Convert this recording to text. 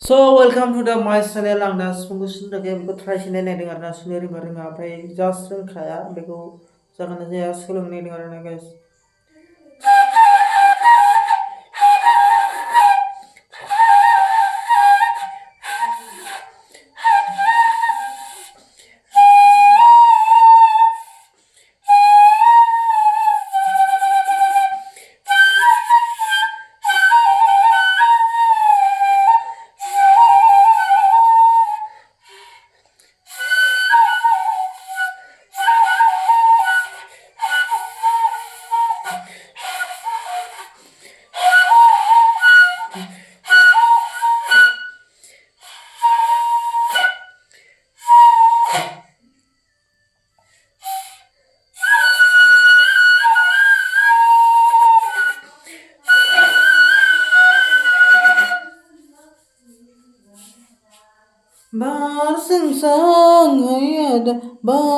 So welcome to the my channel आं दा सुंगु सुंदोके बेखौ ट्राइ सिनाय नायदों आरोना सुनो रोङा रोङा ओमफ्राय जास्ट रोंखाया बेखौ जागोन ना जाया सोलोंनो नायदों आरोना गाइस बार सिं sang hay ada